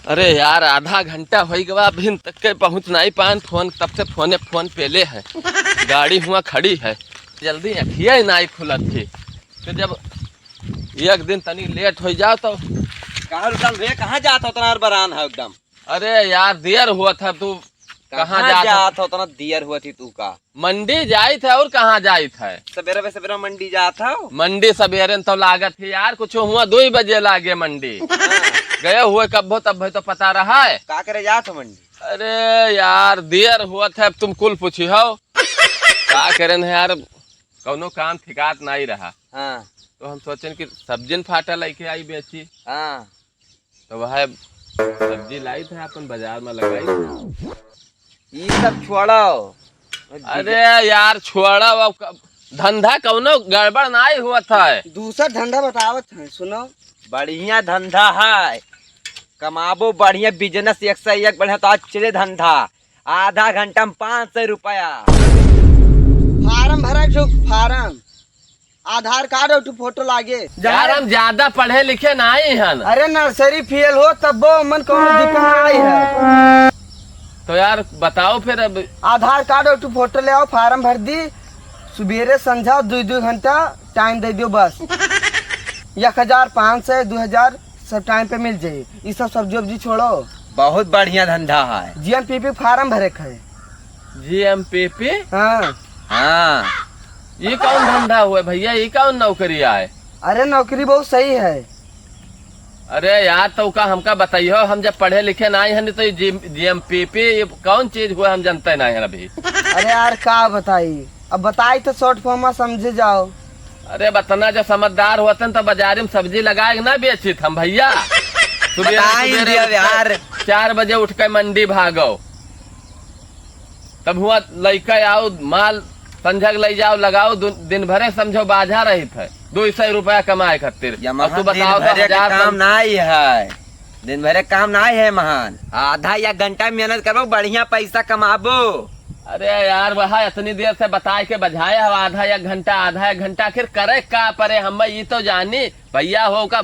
अरे यार आधा घंटा हो गया अभी तक के पहुँच नहीं पान फोन तब से फोन पेले है गाड़ी हुआ खड़ी है जल्दी अखिया ही नहीं खुलत थी तो जब एक दिन तनी लेट हो जाओ तो कहाँ जाता उतना बरान है एकदम। अरे यार देर हुआ था तू कहाँ जाता उतना देर हुआ थी तू का मंडी जाई थे और कहाँ जाई थे सवेरे मंडी जाता मंडी सवेरे तो लागत थी यार कुछ हुआ 2 बजे लागे मंडी गए हुए कब हो तब तो पता रहा है का करे जात मंडी। अरे यार देर हुआ था अब तुम कुल पूछी हो क्या करें यार कौनो काम ठिकात नहीं रहा। हाँ तो हम सोचें कि सब्जी फाटा लेके आई बेची। हाँ तो वह सब्जी लाई थे अपन बाजार में लगाई ये सब छोड़ो। अरे यार छोड़ो धंधा कौनो गड़बड़ नहीं हुआ था। दूसरा धंधा बतावत है सुनो बढ़िया धंधा है कमाबो बढ़िया बिजनेस एक से एक बढ़िया तो आज चले धंधा आधा घंटा में 500 रुपया। फार्म भरा फार्म आधार कार्ड और फोटो लागे यार हम ज्यादा पढ़े लिखे नहीं हैं। अरे नर्सरी फेल हो तब मन को दिक्कत आई है। तो यार बताओ फिर अब आधार कार्ड और फोटो ले आओ फार्म भर दी सुबेरे संझा 2 घंटा टाइम दे दियो बस 1500 2000 सब टाइम पे मिल जाये। ये सब सब्जी वब्जी छोड़ो बहुत बढ़िया धंधा है। GMPP फार्म भरे है। GMPP हाँ हाँ ये कौन धंधा हुआ भैया ये कौन नौकरी आए। अरे नौकरी बहुत सही है। अरे यार तो का हमका बताइयो हम जब पढ़े लिखे नहीं है तो GMPP ये कौन चीज हुआ हम जानते नहीं है अभी। अरे यार का बताई अब बताई तो शॉर्ट फॉर्म में समझे जाओ। अरे बताना जो समझदार होते तो बाजार में सब्जी लगाए ना बेची हम भैया यार 4 बजे उठ के मंडी भागो तब हुआ लड़का आओ माल संझक ले जाओ लगाओ दिन भरे समझो बाजा रही थे 200 रुपया कमाए खातिर। तू बताओ तो काम नहीं है दिन भरे काम नहीं है महान आधा या घंटा मेहनत करो बढ़िया पैसा कमाबो। अरे यार वहाँ इतनी देर से बताए के बजाया है आधा एक घंटा आखिर करे का परे हम ये तो जानी भैया हो का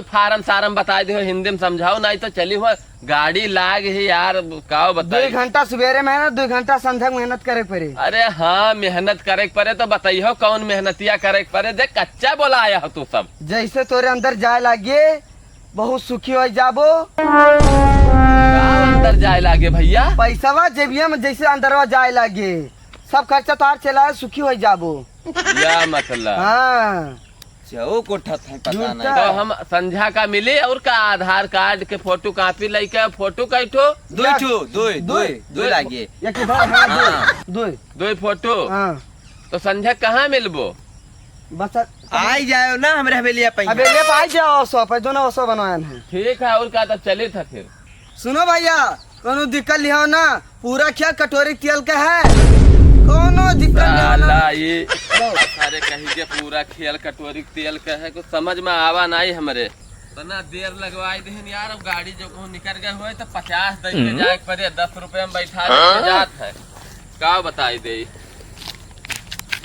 फार्म सारम बता दो हिंदी में समझाओ नहीं तो चली हुआ गाड़ी लाग ही यार काओ बताइए 2 घंटा सवेरे मेहनत 2 घंटा संध्या मेहनत करे पड़े। अरे हाँ मेहनत करे पड़े तो बताइयो कौन मेहनतिया करे पड़े देख कच्चा बोला आया हो तू सब जैसे तोरे अंदर जाए लागे बहुत सुखी हो जाबो। अंदर जाए लागे भैया पैसा जेबिया में जैसे अंदर जाए लागे सब खर्चा तार चला सुखी हो जाबो या मतलब। हाँ पता नहीं तो हम संध्या का मिले और का आधार कार्ड के फोटो कॉपी लेके फोटो कैठो 2 लागे 2 फोटो। तो संध्या कहाँ मिलबो बस आई जाओ ना हमारे हवेली आ जाओ सो दोनों सो बनवाए हैं। ठीक है और का तब चले था फिर। सुनो भैया कोनो दिक्कत लिया ना पूरा क्या कटोरी तेल का है कोनो दिक्कत ये अरे कहीं के पूरा खेल कटोरी तेल का है कुछ समझ में आवा नहीं हमारे तना देर लगवाई दे यार अब गाड़ी जो निकल गए हुए तो 50 दे के जाए पड़े 10 रुपए में बैठा जात है का बताई दे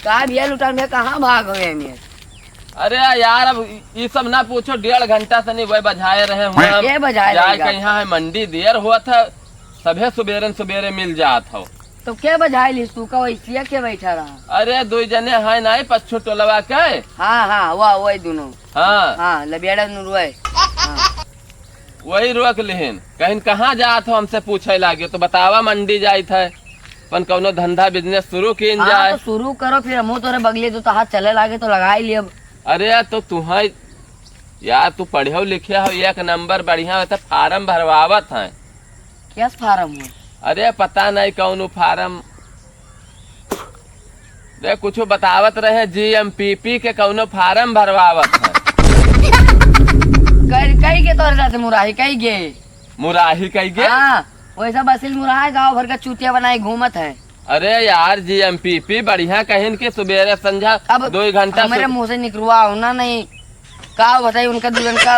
का बिया लुटान में कहाँ भाग गए में। अरे यार अब ये सब ना पूछो 1.5 घंटा से नहीं वही बजाए रहे ये बजाए यहाँ है मंडी देर हुआ था सभे सवेरे मिल जात हो तो क्या बजाई लिस तू का वैसिया के बैठा रहा। अरे 2 जने है नहीं 5 टोलवा के। हाँ वही दोनों हाँ लबियाड़ा नुरुए वही रोक लिहिन कहीं कहाँ जात हो हमसे पूछे लागे तो बतावा मंडी जाए थे अपन कौनो धंधा बिजनेस शुरू की जाए। तो शुरू करो फिर हम तोरे बगले तो हाथ चले लागे तो लगा ही लिया। अरे तो तुम्हें यार तू पढ़े लिखे हो 1 नंबर बढ़िया होता फार्म भरवावत है। क्या फार्म है। अरे पता नहीं कौन फार्म देख कुछ बतावत रहे GMPP के कौनो फार्म भरवावत है। कई के तोरे साथ मुराही कई गे हाँ वैसा बसिल मुराही गाँव भर का चूतिया बनाए घूमत है। अरे यार GMPP बढ़िया कहीं के सवेरे संझा अब 2 घंटा मेरे मुँह से निकलवा होना नहीं का बताई उनका 2 घंटा।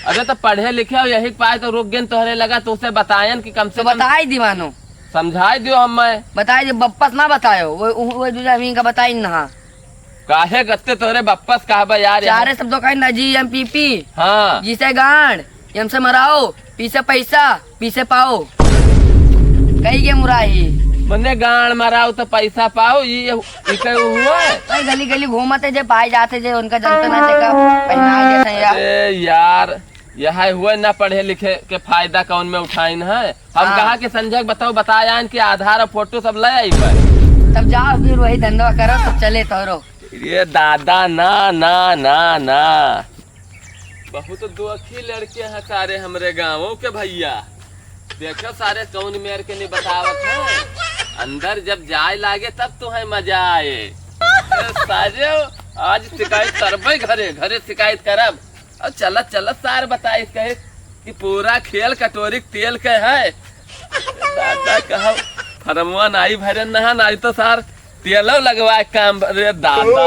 अरे तो पढ़े लिखे हो यही पाए तो रुक गए तोहरे लगा तो उसे बतायन कि कम से कम बताई दीवानो समझाई दियो हम बताई दे बप्पस ना बतायो वो दूसरा हमीं का बताई ना काहे गत्ते तोरे बप्पस कहबा यार 4 शब्दों का GMPP हाँ जिसे गांड हमसे मराओ पीछे पैसा पीछे पाओ कहीं के मुराही मने गाड़ मराओ तो पैसा पाओ ये हुआ है। भाई गली गली घूमते जे पाए जाते जे उनका जनता ना देखा पहना देते हैं यार। अरे यार यहाँ हुए ना पढ़े लिखे के फायदा कौन में उठाइन है। हम हाँ। कहा कि संजय बताओ बताया कि आधार और फोटो सब ले आई पर। तब जाओ फिर वही धंधा करो तब चले तोरो। ये दादा ना ना ना ना बहुत दुखी लड़के हैं सारे हमरे गाँवों के भैया। देखो सारे कौन मेर के नहीं बतावत है। अंदर जब जाए लागे तब तो है मजा आए। सारे आज शिकायत करबे घरे घरे शिकायत करब और चलत चलत सार बताई कहे कि पूरा खेल कटोरी तेल के है। दादा कहा फरमुआ नाई भरे नहा नाई तो सार तेलो लगवाए काम। अरे दादा